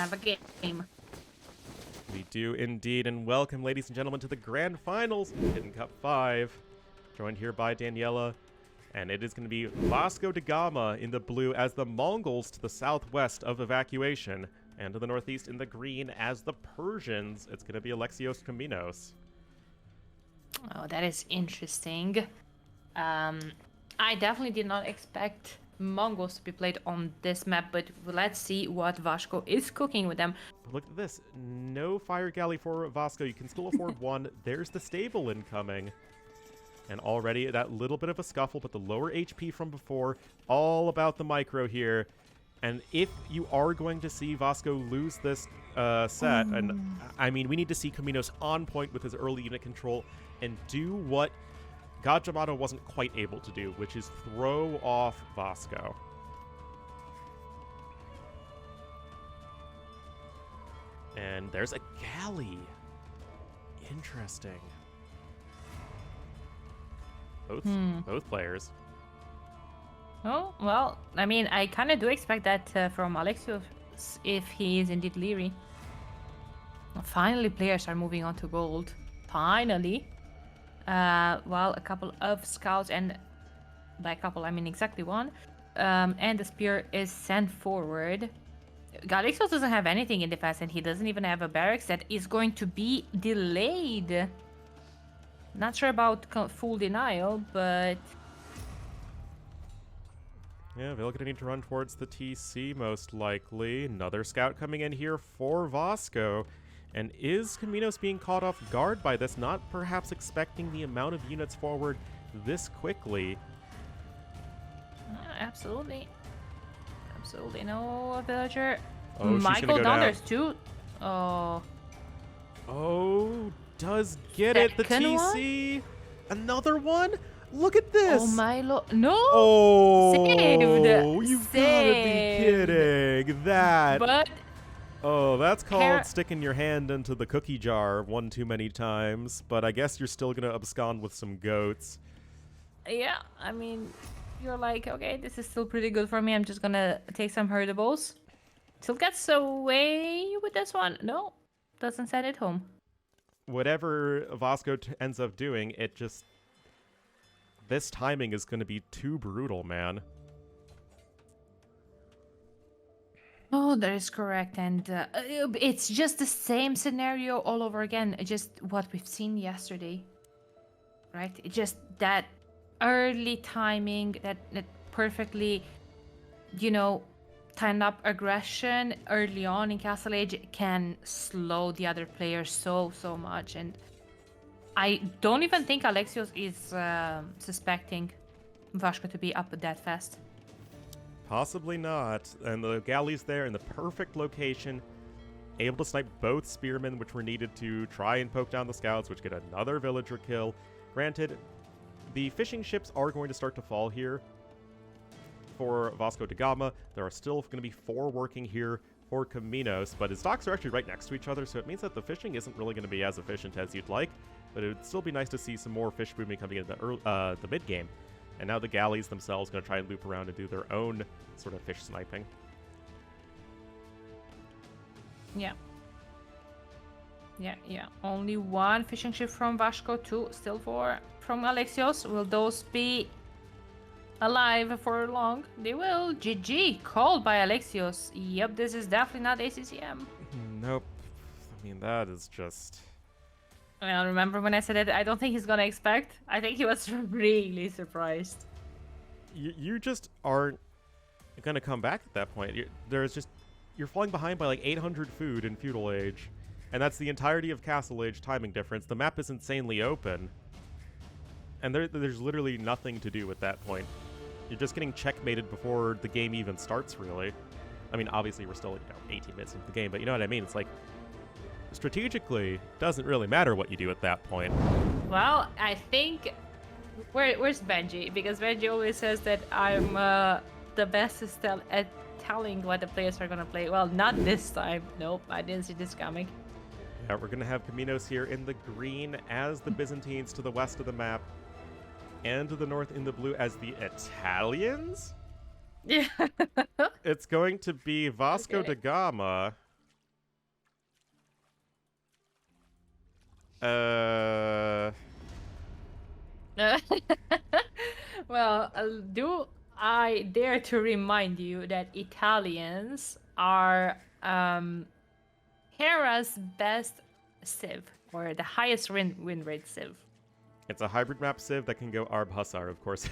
have a game. We do indeed, and welcome, ladies and gentlemen, to the Grand Finals, Hidden Cup 5. Joined here by Daniela, and it is going to be Vasco da Gama in the blue as the Mongols to the southwest of evacuation, and to the northeast in the green as the Persians. It's going to be Alexios Kaminos. Oh, that is interesting. I definitely did not expect Mongols to be played on this map, but let's see what Vasco is cooking with them. Look at this. No fire galley for Vasco. You can still afford one. There's the stable incoming. And already that little bit of a scuffle, but the lower HP from before, all about the micro here. And if you are going to see Vasco lose this set, and I mean, we need to see Kaminos on point with his early unit control and do what Gajamato wasn't quite able to do, which is throw off Vasco. And there's a galley. Interesting. Both players. Oh, well, I mean, I kind of do expect that from Alexios if he is indeed leery. Finally, players are moving on to gold. Finally. Well, a couple of scouts, and by a couple, I mean exactly one. And the spear is sent forward. Alexios doesn't have anything in defense, and he doesn't even have a barracks that is going to be delayed. Not sure about full denial, but... Yeah, they're going to need to run towards the TC, most likely. Another scout coming in here for Vasco. And is Kaminos being caught off guard by this, not perhaps expecting the amount of units forward this quickly? Absolutely. Absolutely no villager. Oh, Michael go down, down. There's two. Oh. Oh, does get it, the Second TC. One? Another one? Look at this. Oh my lord. No. Oh, Saved. You've gotta be kidding. That. But oh, that's called sticking your hand into the cookie jar one too many times. But I guess you're still gonna abscond with some goats. Yeah, I mean, you're like, okay, this is still pretty good for me. I'm just gonna take some herdables. Still gets away with this one. No, doesn't send it home. Whatever Vasco ends up doing, it just... This timing is going to be too brutal, man. Oh, that is correct. And it's just the same scenario all over again. Just what we've seen yesterday. Right? It's just that early timing, that perfectly, timed up aggression early on in Castle Age can slow the other players so much. And I don't even think Alexios is suspecting Vasco to be up that fast. Possibly not. And the galley's there in the perfect location, able to snipe both spearmen, which were needed to try and poke down the scouts, which get another villager kill. Granted, the fishing ships are going to start to fall here for Vasco da Gama. There are still going to be 4 working here for Kaminos, but his docks are actually right next to each other, so it means that the fishing isn't really going to be as efficient as you'd like, but it would still be nice to see some more fish booming coming in the mid-game. And now the galleys themselves going to try and loop around and do their own sort of fish sniping. Yeah. Only one fishing ship from Vasco, 2 still 4 from Alexios. Will those be alive for long? They will. GG. Called by Alexios. Yep, this is definitely not ACCM. Nope. I mean, that is just... Well, remember when I said it? I don't think he's gonna expect. I think he was really surprised. You just aren't gonna come back at that point. You're falling behind by like 800 food in Feudal Age. And that's the entirety of Castle Age timing difference. The map is insanely open. And there's literally nothing to do at that point. You're just getting checkmated before the game even starts, really. I mean, obviously, we're still 18 minutes into the game, but you know what I mean? It's like, strategically, doesn't really matter what you do at that point. Well, I think... Where's Benji? Because Benji always says that I'm the best at telling what the players are gonna play. Well, not this time. Nope, I didn't see this coming. Yeah, we're gonna have Kaminos here in the green as the Byzantines to the west of the map, and to the north in the blue as the Italians? Yeah. It's going to be Vasco da Okay. Gama Uh, well, do I dare to remind you that Italians are Hera's best civ, or the highest win rate civ. It's a hybrid map civ that can go Arb Hussar, of course.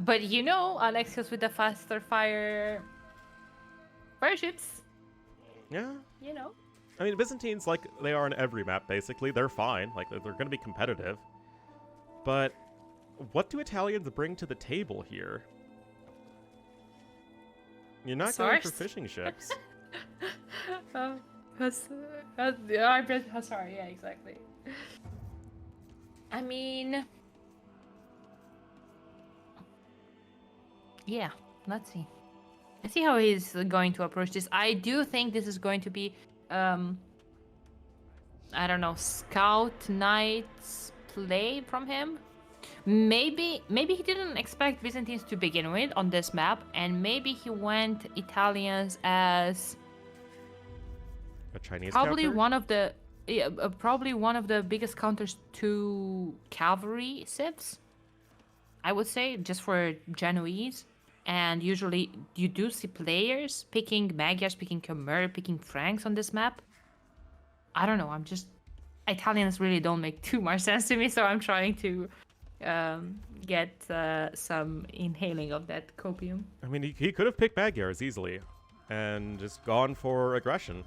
But you know, Alexios with the faster fire ships. Yeah. You know. I mean, Byzantines, like they are on every map, basically. They're fine. Like, they're going to be competitive. But what do Italians bring to the table here? You're not going for fishing ships. I read Hussar, yeah, exactly. I mean... Yeah, let's see. Let's see how he's going to approach this. I do think this is going to be, I don't know, Scout Knights play from him. Maybe he didn't expect Byzantines to begin with on this map, and maybe he went Italians as a Chinese probably counter? Probably one of the biggest counters to cavalry civs, I would say, just for Genoese. And usually you do see players picking Magyars, picking Khmer, picking Franks on this map. I don't know, Italians really don't make too much sense to me, so I'm trying to get some inhaling of that copium. I mean, he could have picked Magyars easily and just gone for aggression.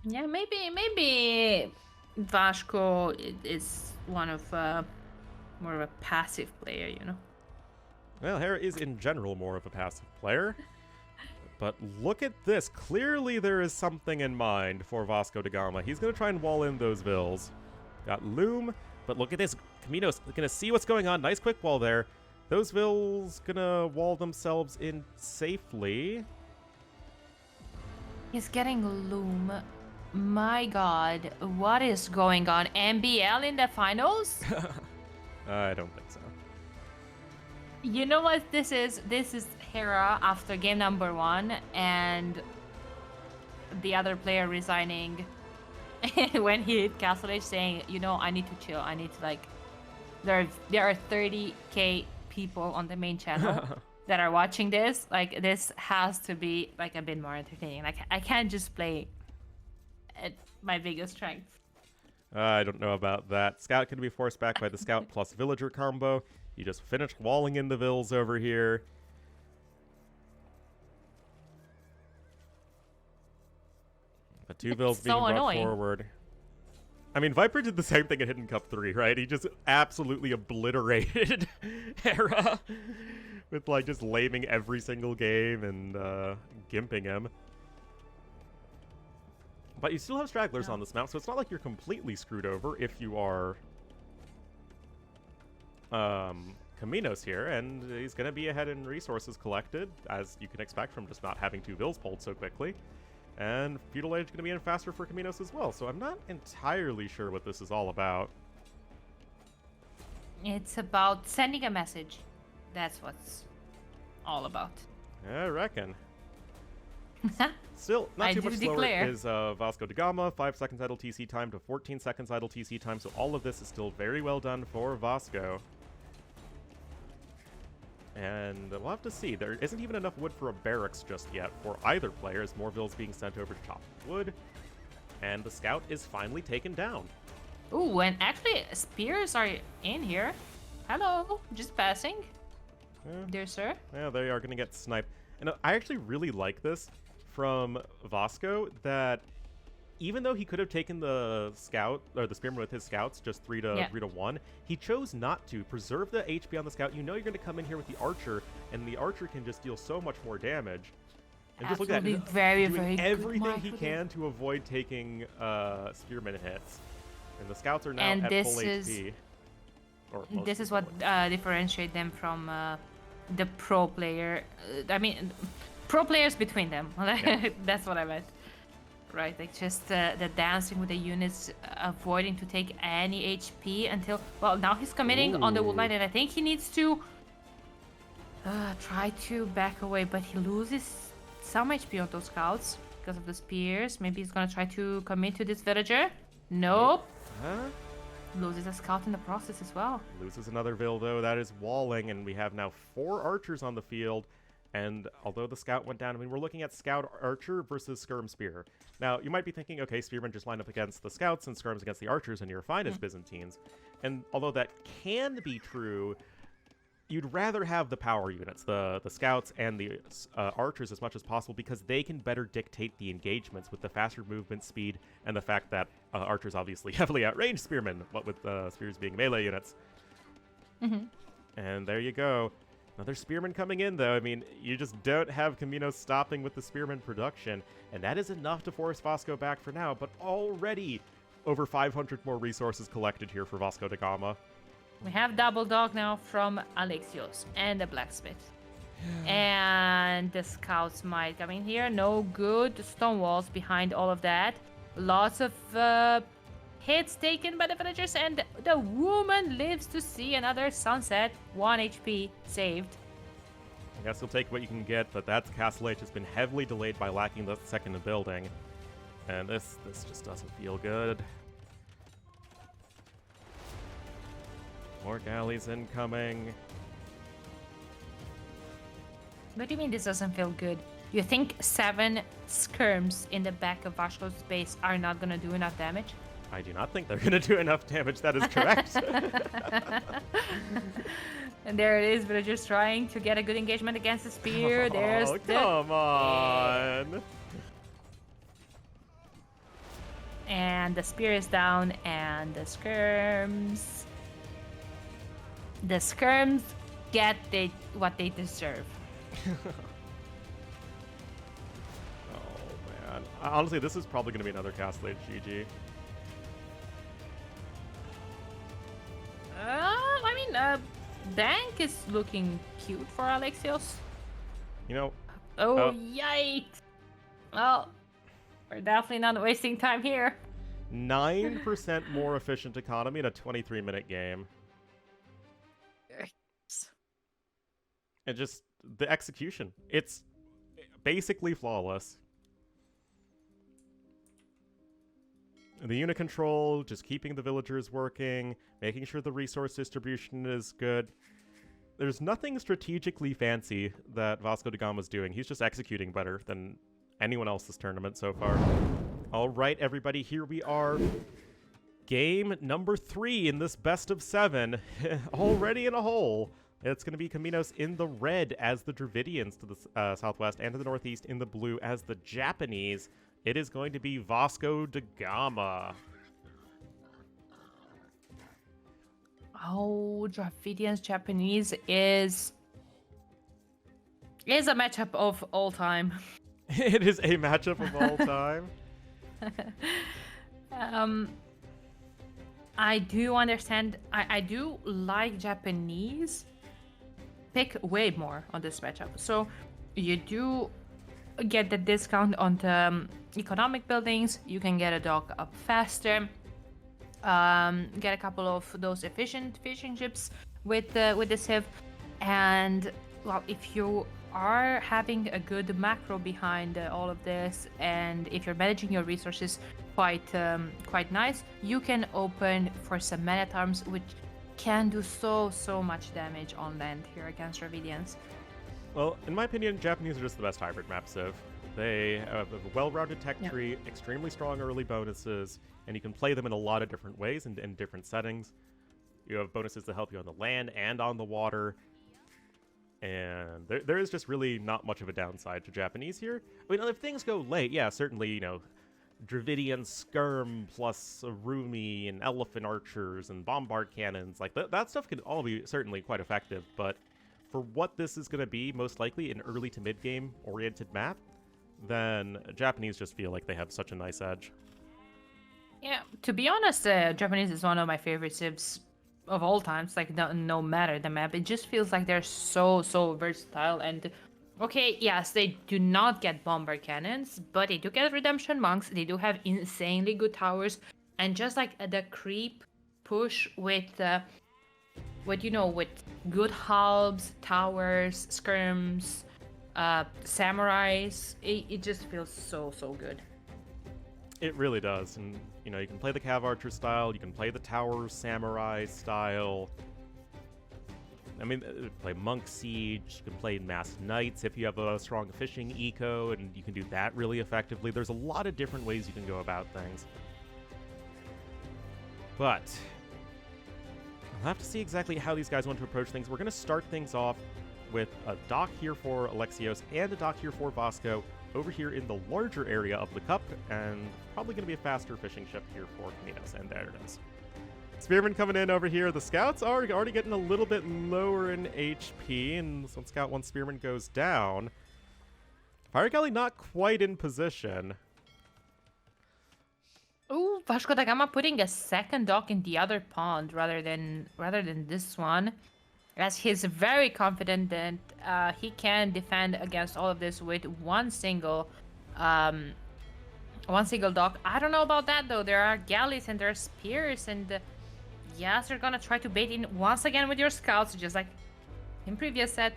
Yeah, maybe Vasco is one of more of a passive player, you know. Well, Hera is in general more of a passive player. But look at this. Clearly there is something in mind for Vasco da Gama. He's going to try and wall in those vills. Got Loom, but look at this. Camino's going to see what's going on. Nice quick wall there. Those vills going to wall themselves in safely. He's getting Loom. My god, what is going on? MBL in the finals? I don't think so. You know what this is? This is Hera after game number 1 and the other player resigning when he hit Castle Age, saying, you know, I need to chill. I need to, like, there are 30k people on the main channel that are watching this. Like, this has to be like a bit more entertaining. Like, I can't just play at my biggest strength. I don't know about that. Scout can be forced back by the Scout plus Villager combo. You just finished walling in the vills over here. The two vills being brought forward. I mean, Viper did the same thing at Hidden Cup 3, right? He just absolutely obliterated Hera with, like, just laming every single game and gimping him. But you still have stragglers on this map, so it's not like you're completely screwed over if you are Caminos here, and he's going to be ahead in resources collected, as you can expect from just not having two vills pulled so quickly. And Feudal Age is going to be in faster for Caminos as well, so I'm not entirely sure what this is all about. It's about sending a message. That's what's all about. I reckon. Still, not too much slower is Vasco da Gama. 5 seconds idle TC time to 14 seconds idle TC time, so all of this is still very well done for Vasco. And we'll have to see. There isn't even enough wood for a barracks just yet for either player, as more vills being sent over to chop wood. And the Scout is finally taken down. Ooh, and actually, spears are in here. Hello, just passing. Dear sir. Yeah, they are going to get sniped. And I actually really like this from Vasco, that even though he could have taken the Scout, or the Spearman with his Scouts, just 3 to 1, he chose not to. Preserve the HP on the Scout. You know you're going to come in here with the Archer, and the Archer can just deal so much more damage. And just look at that, very doing everything he can to avoid taking Spearman hits. And the Scouts are now at full HP. This is what differentiates them from the pro player. I mean, pro players between them. That's what I meant. Right, like just the dancing with the units, avoiding to take any HP until... Well, now he's committing on the wood line, and I think he needs to try to back away, but he loses some HP on those Scouts. because of the spears. Maybe he's gonna try to commit to this villager. Nope. Huh? Loses a scout in the process as well. Loses another Vildo. That is walling, and we have now 4 archers on the field. And although the scout went down, I mean, we're looking at scout archer versus skirm spear. Now, you might be thinking, okay, spearmen just line up against the scouts and skirms against the archers, and you're fine as Byzantines. And although that can be true, you'd rather have the power units, the scouts and the archers as much as possible, because they can better dictate the engagements with the faster movement speed and the fact that archers obviously heavily outrange spearmen, what with spears being melee units. And there you go. Another spearman coming in, though. I mean, you just don't have Camino stopping with the spearman production, and that is enough to force Vasco back for now, but already over 500 more resources collected here for Vasco da Gama. We have double dog now from Alexios and the blacksmith. And the scouts might come in here. No good stone walls behind all of that. Lots of hits taken by the villagers, and the woman lives to see another sunset. 1 HP saved. I guess you'll take what you can get, but that Castle H has been heavily delayed by lacking the second building. And this just doesn't feel good. More galleys incoming. What do you mean this doesn't feel good? You think 7 skirms in the back of Vasco's base are not gonna do enough damage? I do not think they're going to do enough damage. That is correct. And there it is, villagers trying to get a good engagement against the spear. There's oh, come on. And the spear is down, and the skirms. The skirms get what they deserve. Oh, man. Honestly, this is probably going to be another Castle Age GG. I mean, Dank is looking cute for Alexios. You know... Oh, yikes! Well, we're definitely not wasting time here. 9% more efficient economy in a 23-minute game. And just the execution. It's basically flawless. The unit control, just keeping the villagers working, making sure the resource distribution is good. There's nothing strategically fancy that Vasco da Gama is doing. He's just executing better than anyone else this tournament so far. All right, everybody, here we are. Game number 3 in this best of 7. Already in a hole. It's going to be Caminos in the red as the Dravidians to the southwest, and to the northeast in the blue as the Japanese. It is going to be Vasco da Gama. Oh, Dravidians Japanese is a matchup of all time. It is a matchup of all time. I do understand. I do like Japanese pick way more on this matchup. So you do get the discount on the economic buildings. You can get a dock up faster. Get a couple of those efficient fishing ships with the Civ, and well, if you are having a good macro behind all of this, and if you're managing your resources quite nice, you can open for some man-at-arms, which can do so much damage on land here against Dravidians. Well, in my opinion, Japanese are just the best hybrid map Civ. They have a well-rounded tech tree, extremely strong early bonuses, and you can play them in a lot of different ways and in different settings. You have bonuses that help you on the land and on the water, and there is just really not much of a downside to Japanese here. I mean, if things go late, yeah, certainly, you know, Dravidian skirm plus Rumi and elephant archers and bombard cannons, like that stuff can all be certainly quite effective, but for what this is going to be, most likely an early to mid-game oriented map, then Japanese just feel like they have such a nice edge. Yeah, to be honest, Japanese is one of my favorite civs of all times. Like, no matter the map, it just feels like they're so versatile. And okay, yes, they do not get bomber cannons, but they do get redemption monks. They do have insanely good towers, and just like the creep push with good halbs, towers, skirms, samurais. It just feels so good. It really does. And, you know, you can play the Cav Archer style, you can play the Tower Samurai style. I mean, play Monk Siege, you can play Masked Knights if you have a strong fishing eco, and you can do that really effectively. There's a lot of different ways you can go about things. But we'll have to see exactly how these guys want to approach things. We're going to start things off with a dock here for Alexios and a dock here for Vasco over here in the larger area of the cup, and probably going to be a faster fishing ship here for Caminos, and there it is. Spearmen coming in over here. The scouts are already getting a little bit lower in HP, and this one scout, one spearman goes down. Fire Galley not quite in position. Ooh, Vasco da Gama putting a second dock in the other pond rather than this one, as he's very confident that he can defend against all of this with one single dock. I don't know about that though. There are galleys and there are spears, and yes, you're gonna try to bait in once again with your scouts, just like in previous set.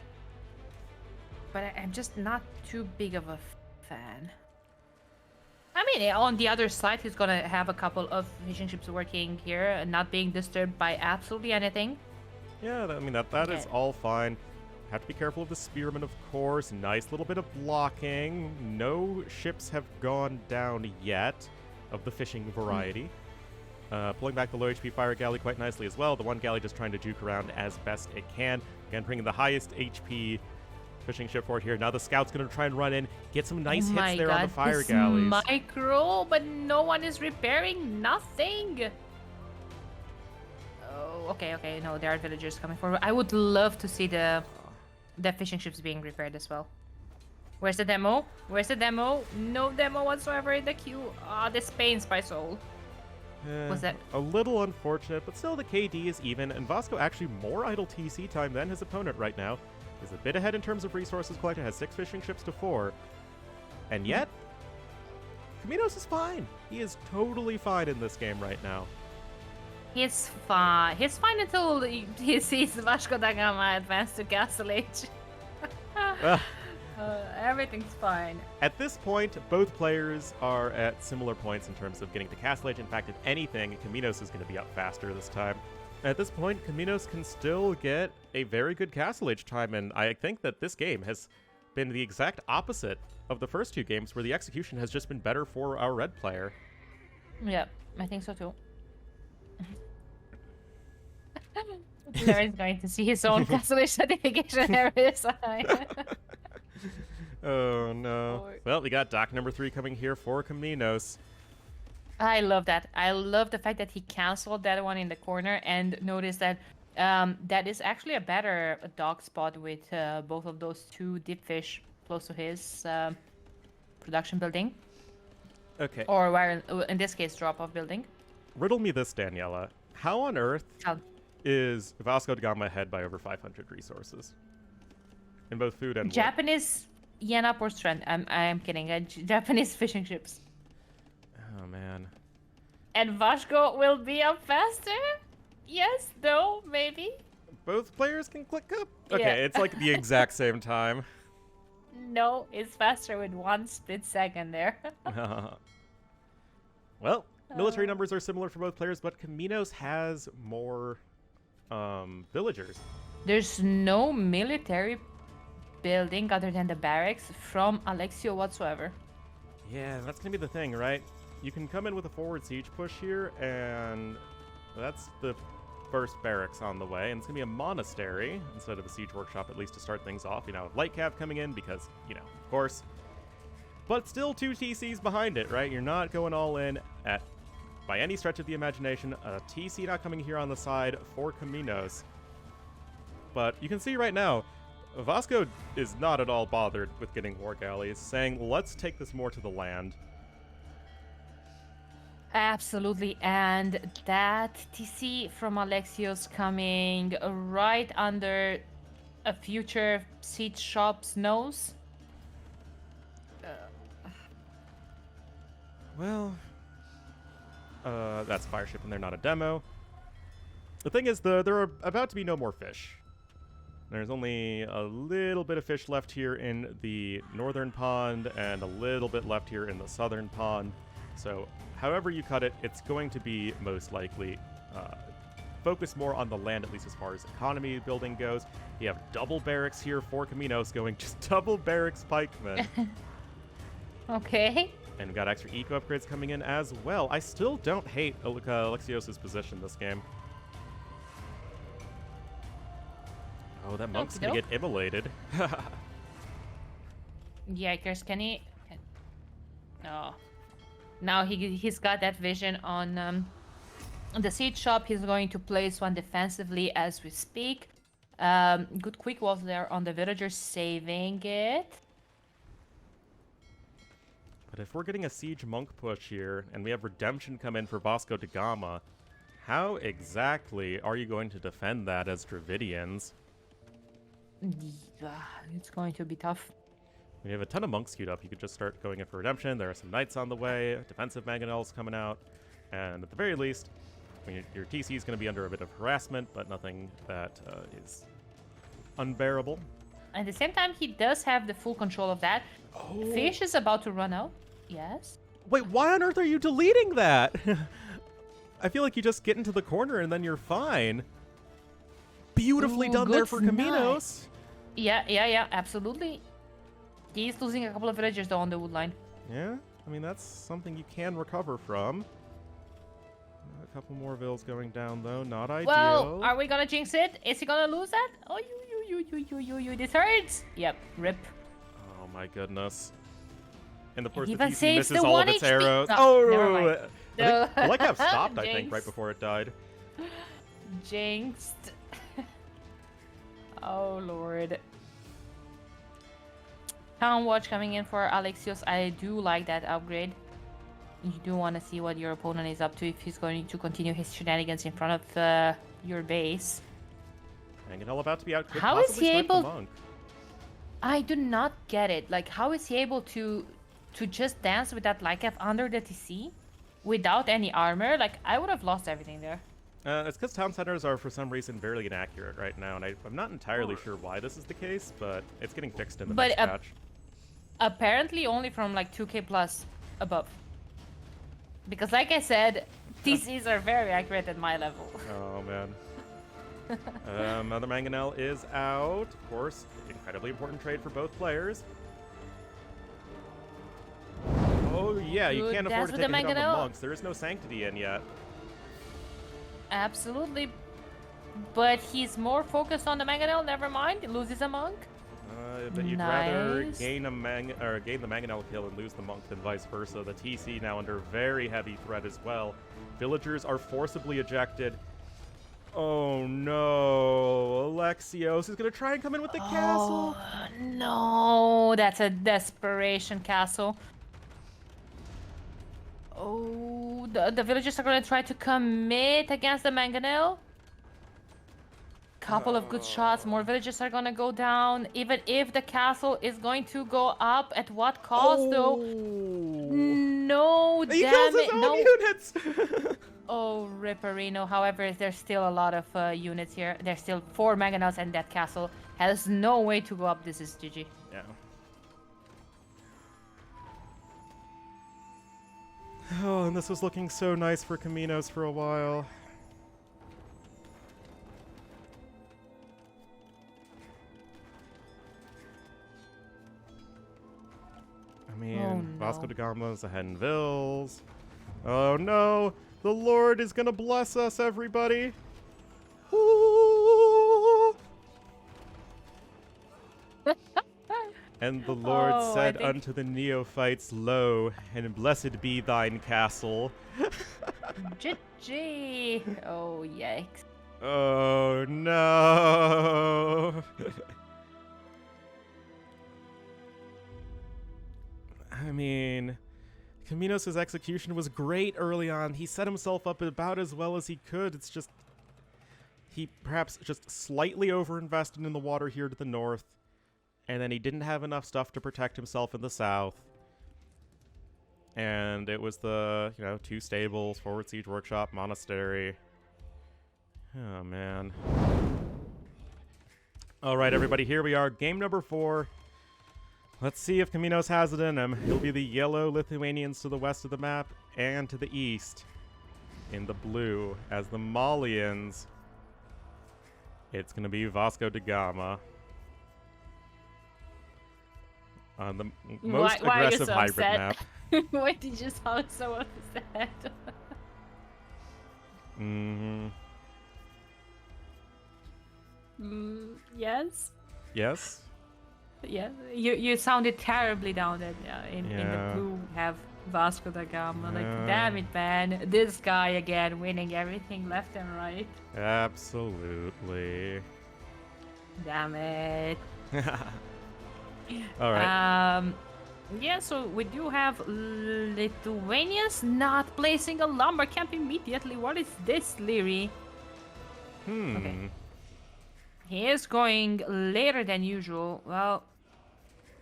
But I'm just not too big of a fan. I mean, on the other side, he's gonna have a couple of fishing ships working here and not being disturbed by absolutely anything. Yeah, I mean, that is all fine. Have to be careful of the spearmen, of course. Nice little bit of blocking. No ships have gone down yet of the fishing variety. Pulling back the low HP fire galley quite nicely as well. The one galley just trying to juke around as best it can. Again, bringing the highest HP fishing ship forward here. Now the scout's going to try and run in, get some nice hits there on the fire galleys. Micro, but no one is repairing nothing. Oh, okay. No, there are villagers coming forward. I would love to see the fishing ships being repaired as well. Where's the demo? No demo whatsoever in the queue. Ah, this pains my soul. Was that a little unfortunate, but still the KD is even, and Vasco actually more idle TC time than his opponent right now. Is a bit ahead in terms of resources collected, has 6 fishing ships to 4. And yet, Caminos is fine. He is totally fine in this game right now. He's fine. He's fine until he sees Vasco da Gama advance to Castle Age. Everything's fine. At this point, both players are at similar points in terms of getting to Castle Age. In fact, if anything, Caminos is going to be up faster this time. At this point, Caminos can still get a very good Castle Age time, and I think that this game has been the exact opposite of the first 2 games, where the execution has just been better for our red player. Yeah, I think so too. Larry's going to see his own Castle Age certification every time. Oh no. Well, we got dock number 3 coming here for Caminos. I love that. I love the fact that he canceled that one in the corner, and notice that that is actually a better dock spot with both of those 2 deep fish close to his production building. Okay. Or where, in this case, drop-off building. Riddle me this, Daniela. How on earth is Vasco da Gama ahead by over 500 resources? In both food and Japanese yen up or strength. I'm kidding. Japanese fishing ships. Oh, man. And Vasco will be up faster? Yes, no, maybe? Both players can click up? Okay, Yeah. It's like the exact same time. No, it's faster with 1 split second there. Well, military numbers are similar for both players, but Caminos has more villagers. There's no military building other than the barracks from Alexio whatsoever. Yeah, that's going to be the thing, right? You can come in with a forward siege push here, and that's the first barracks on the way, and it's going to be a monastery instead of a siege workshop, at least to start things off. You know, light cav coming in because, you know, of course. But still 2 TCs behind it, right? You're not going all in at by any stretch of the imagination. A TC not coming here on the side for Caminos. But you can see right now, Vasco is not at all bothered with getting war galleys, saying, let's take this more to the land. Absolutely, and that TC from Alexios coming right under a future siege shop's nose. Well, that's a fire ship and they're not a demo. The thing is, there are about to be no more fish. There's only a little bit of fish left here in the northern pond and a little bit left here in the southern pond. So however you cut it, it's going to be most likely focus more on the land, at least as far as economy building goes. You have double barracks here for Caminos going just double barracks pikemen. Okay. And we got extra eco upgrades coming in as well. I still don't hate Alexios' position this game. Oh, that monk's gonna get immolated. Yikers, can he... Oh. Now he's got that vision on the siege shop. He's going to place one defensively as we speak. Good quick walls there on the villagers, saving it. But if we're getting a siege monk push here, and we have redemption come in for Vasco da Gama, how exactly are you going to defend that as Dravidians? It's going to be tough. When you have a ton of monks queued up, you could just start going in for redemption. There are some knights on the way, defensive mangonels coming out, and at the very least, your TC is going to be under a bit of harassment, but nothing that is unbearable. At the same time, he does have the full control of that. Oh. Fish is about to run out. Yes. Wait, why on earth are you deleting that? I feel like you just get into the corner and then you're fine. Beautifully done there for Caminos. Yeah, absolutely. He's losing a couple of villagers though on the wood line. Yeah, I mean, that's something you can recover from. A couple more vills going down though, not ideal. Well, are we gonna jinx it? Is he gonna lose that? Oh, you, this hurts. Yep, rip. Oh my goodness. And of course He the even TC saves misses the all of 1 its HP. arrows. Oh, never mind. I like how it stopped, I think, Jinx. right before it died. Jinxed. Oh lord. Town watch coming in for Alexios. I do like that upgrade. You do want to see what your opponent is up to if he's going to continue his shenanigans in front of your base. Mangonel about to be out. Could How is possibly he snipe the able? monk. I do not get it. Like, how is he able to just dance with that Lycav under the TC without any armor? Like, I would have lost everything there. It's because town centers are for some reason fairly inaccurate right now, and I'm not entirely sure why this is the case, but it's getting fixed in the next patch. Apparently only from like 2k plus above. Because like I said, TCs are very accurate at my level. Oh man. Mother Mangonel is out. Of course, incredibly important trade for both players. Oh yeah, you can't afford to take a hit on the monks. There is no sanctity in yet. Absolutely. But he's more focused on the Mangonel, never mind. He loses a monk. But you'd rather gain the Mangonel kill and lose the monk than vice versa. The TC now under very heavy threat as well. Villagers are forcibly ejected. Oh no, Alexios is gonna try and come in with the castle. No, that's a desperation castle. Oh, the villagers are gonna try to commit against the Mangonel. Couple of good shots, more villagers are gonna go down. Even if the castle is going to go up, at what cost though? No, he damn kills his it, own no. units. Oh, Ripperino. However, there's still a lot of units here. There's still 4 Mangonels, and that castle has no way to go up. This is GG. Yeah. Oh, and this was looking so nice for Caminos for a while. I mean, Oh, no. Vasco da Gama's ahead in Vills. Oh no! The Lord is gonna bless us, everybody! Ooh. And the Lord said unto the neophytes, Lo, and blessed be thine castle. GG! Oh, yikes. Oh no! I mean, Caminos' execution was great early on. He set himself up about as well as he could. It's just, he perhaps just slightly overinvested in the water here to the north, and then he didn't have enough stuff to protect himself in the south. And it was the, 2 stables, forward siege workshop, monastery. Oh, man. All right, everybody, here we are. Game number 4. Let's see if Kaminos has it in him. He'll be the yellow Lithuanians to the west of the map and to the east in the blue as the Molans. It's going to be Vasco da Gama on the most aggressive hybrid map. Why did you sound so upset? Yes? Yes? Yeah, you sounded terribly down that in the blue we have Vasco da Gama. Like, damn it, man. This guy again winning everything left and right. Absolutely. Damn it. All right. Yeah, so we do have Lithuanians not placing a lumber camp immediately. What is this, Leary? Okay. He is going later than usual. Well,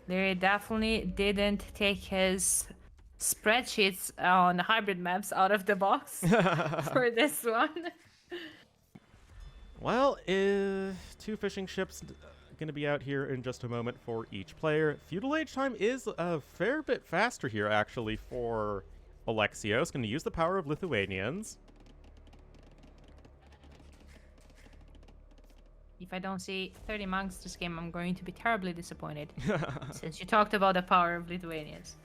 Leary definitely didn't take his spreadsheets on hybrid maps out of the box for this one. Well, 2 fishing ships going to be out here in just a moment for each player. Feudal Age time is a fair bit faster here, actually, for Alexios. Going to use the power of Lithuanians. If I don't see 30 monks this game, I'm going to be terribly disappointed. Since you talked about the power of Lithuanians.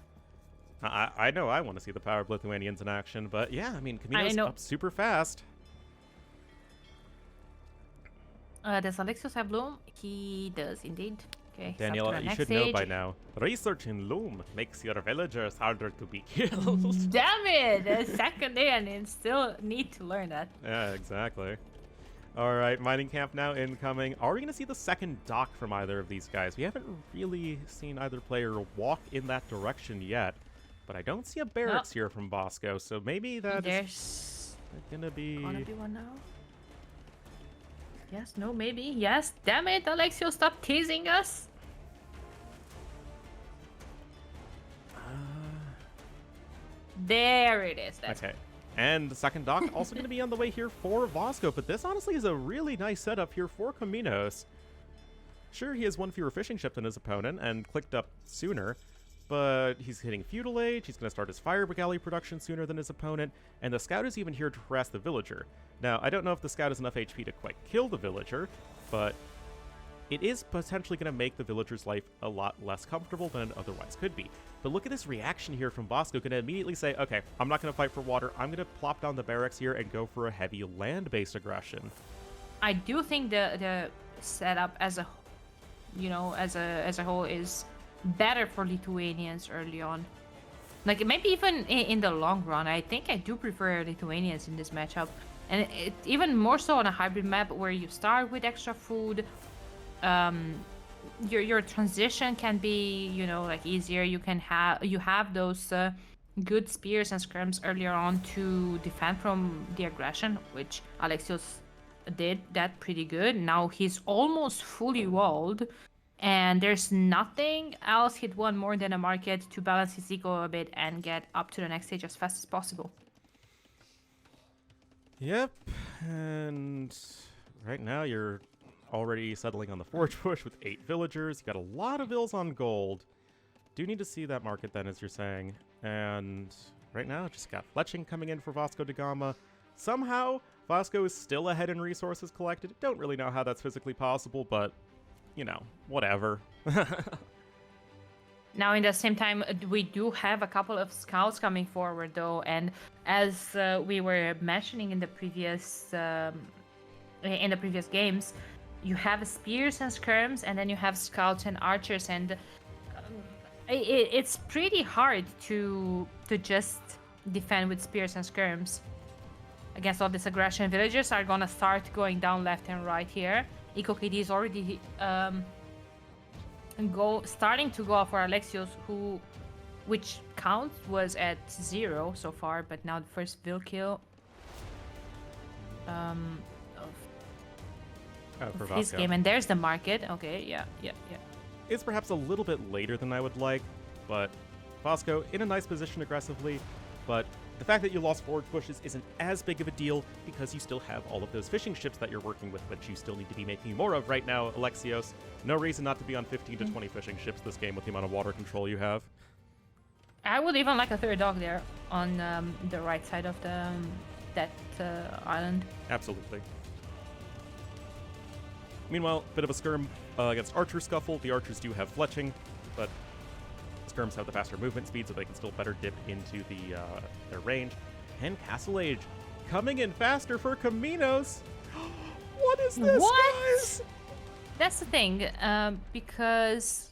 I know I want to see the power of Lithuanians in action, but yeah, I mean, Camino's up super fast. Does Alexios have Loom? He does indeed. Okay, Daniela, you should know by now. Research in Loom makes your villagers harder to be killed. Damn it! Second day and still need to learn that. Yeah, exactly. All right, mining camp now incoming. Are we going to see the second dock from either of these guys? We haven't really seen either player walk in that direction yet, but I don't see a barracks here from Bosco, so maybe there's gonna be one now. Yes, no, maybe. Yes, damn it, Alexio, stop teasing us. There it is. Okay. And the second dock also going to be on the way here for Vasco, but this honestly is a really nice setup here for Kaminos. Sure, he has 1 fewer fishing ship than his opponent and clicked up sooner, but he's hitting Feudal Age, he's going to start his Fire Galley production sooner than his opponent, and the Scout is even here to harass the Villager. Now, I don't know if the Scout has enough HP to quite kill the Villager, but it is potentially going to make the Villager's life a lot less comfortable than it otherwise could be. But look at this reaction here from Bosco. Going to immediately say, okay, I'm not going to fight for water. I'm going to plop down the barracks here and go for a heavy land-based aggression. I do think the setup as a whole is better for Lithuanians early on. Like, maybe even in the long run, I think I do prefer Lithuanians in this matchup. And even more so on a hybrid map where you start with extra food. Your transition can be, like, easier. You have those good spears and skirms earlier on to defend from the aggression, which Alexios did that pretty good. Now he's almost fully walled, and there's nothing else he'd want more than a market to balance his eco a bit and get up to the next stage as fast as possible. Yep, and right now you're already settling on the forge push with 8 villagers. You got a lot of vills on gold. Do need to see that market then, as you're saying. And right now, just got fletching coming in for Vasco da Gama. Somehow, Vasco is still ahead in resources collected. Don't really know how that's physically possible, but, whatever. Now, in the same time, we do have a couple of scouts coming forward, though. And as we were mentioning in the previous games, you have spears and skirms, and then you have scouts and archers, and it's pretty hard to just defend with spears and skirms against all this aggression. Villagers are gonna start going down left and right here. Eco KD is already starting to go off for Alexios, which count was at 0 so far, but now the first Vill kill For his game, and there's the market. Okay, yeah. It's perhaps a little bit later than I would like, but Vasco in a nice position aggressively, but The fact that you lost forward pushes isn't as big of a deal because you still have all of those fishing ships that you're working with, which you still need to be making more of right now, Alexios. No reason not to be on 15 to 20 fishing ships this game with the amount of water control you have. I would even like a third dock there on the right side of the that island. Absolutely. Meanwhile, bit of a skirm against Archer Scuffle. The Archers do have fletching, but skirms have the faster movement speed, so they can still better dip into their range. And Castle Age coming in faster for Caminos. What is this, guys? That's the thing, because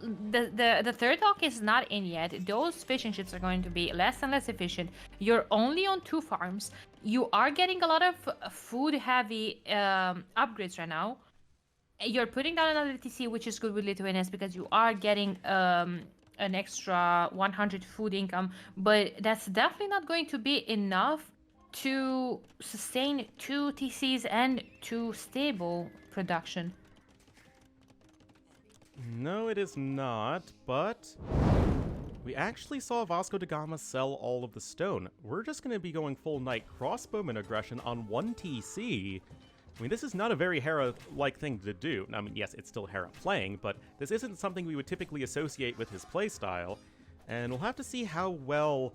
the third dock is not in yet. Those fishing ships are going to be less and less efficient. You're only on 2 farms. You are getting a lot of food-heavy upgrades right now. You're putting down another TC, which is good with Lithuanians because you are getting an extra 100 food income, but that's definitely not going to be enough to sustain 2 TCs and 2 stable production. No, it is not, but we actually saw Vasco da Gama sell all of the stone. We're just going to be going full knight crossbowman aggression on 1 TC. I mean, this is not a very Hera-like thing to do. I mean, yes, it's still Hera playing, but this isn't something we would typically associate with his playstyle, and we'll have to see how well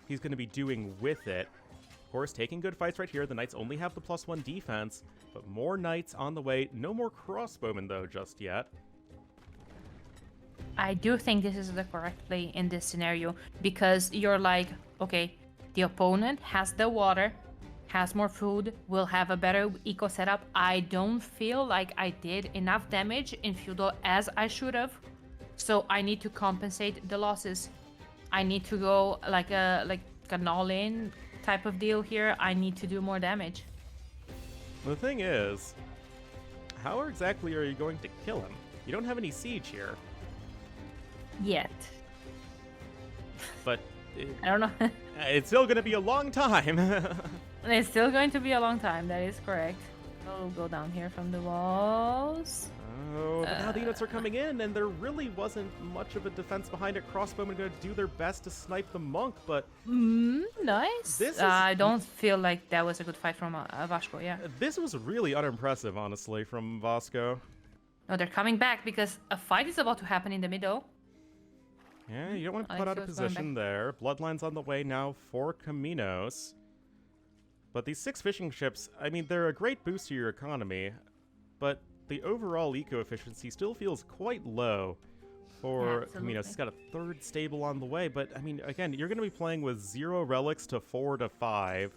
he's going to be doing with it. Of course, taking good fights right here. The knights only have the +1 defense, but more knights on the way. No more crossbowmen, though, just yet. I do think this is the correct play in this scenario because you're like, okay, the opponent has the water, has more food, will have a better eco setup. I don't feel like I did enough damage in feudal as I should have, so I need to compensate the losses. I need to go like an all-in type of deal here. I need to do more damage. The thing is, how exactly are you going to kill him? You don't have any siege here. Yet. But I don't know. it's still going to be a long time. It's still going to be a long time, that is correct. We'll go down here from the walls. Oh, but now the units are coming in, and there really wasn't much of a defense behind it. Crossbowmen going to do their best to snipe the monk, but... Nice. I don't feel like that was a good fight from Vasco, yeah. This was really unimpressive, honestly, from Vasco. No, they're coming back because a fight is about to happen in the middle. Yeah, you don't want to put out of position there. Bloodline's on the way now for Caminos. But these 6 fishing ships, I mean, they're a great boost to your economy, but the overall eco-efficiency still feels quite low for Caminos. He's got a 3rd stable on the way, but, I mean, again, you're going to be playing with 0 relics to 4 to 5,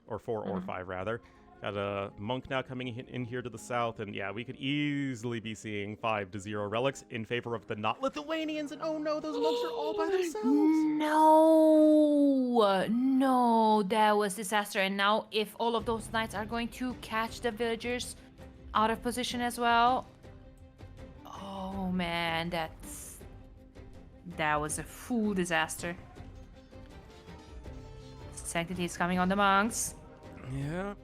or 4 or 5, rather. Got a monk now coming in here to the south, and yeah, we could easily be seeing 5 to 0 relics in favor of the not Lithuanians, and oh no, those monks are all by themselves. No, that was disaster. And now if all of those knights are going to catch the villagers out of position as well, oh man, that was a full disaster. Sanctity is coming on the monks. Yep.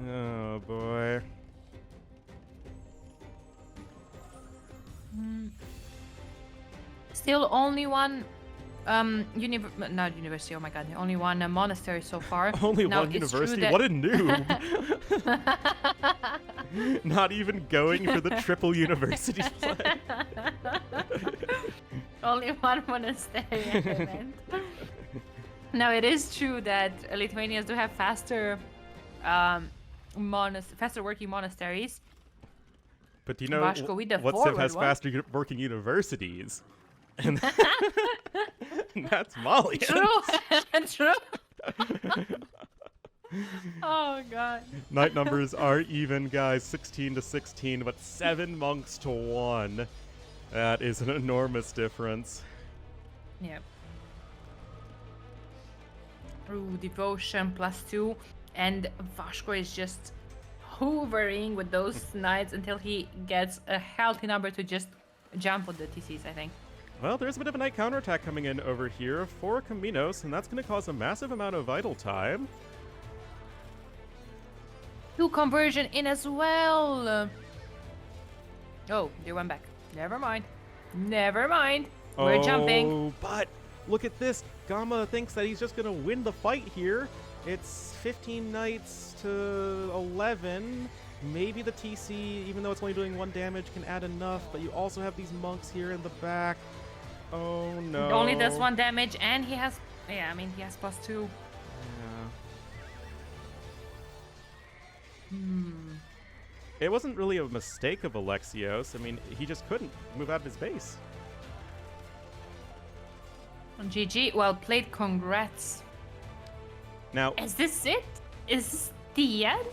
Oh boy. Still only one not university, oh my god, only one monastery so far. Only one university? What a noob. Not even going for the triple university play. Only one monastery. Now it is true that Lithuanians do have faster working monasteries. But do you know what civ has faster working universities? And that's Molans. True. Oh god. Knight numbers are even, guys. 16 to 16, but 7 monks to 1. That is an enormous difference. Yep. Ooh, devotion +2, and Vasco is just hoovering with those knights until he gets a healthy number to just jump on the TCs, I think. Well, there's a bit of a knight counterattack coming in over here for Caminos, and that's going to cause a massive amount of idle time. 2 conversion in as well. Oh, they went back. Never mind. We're jumping. But look at this. Gamma thinks that he's just going to win the fight here. It's 15 knights to 11. Maybe the TC, even though it's only doing 1 damage, can add enough. But you also have these monks here in the back. Oh, no. It only does 1 damage, and he has... Yeah, I mean, he has +2. Yeah. It wasn't really a mistake of Alexios. I mean, he just couldn't move out of his base. GG. Well played. Congrats. Now... Is this it? Is this the end?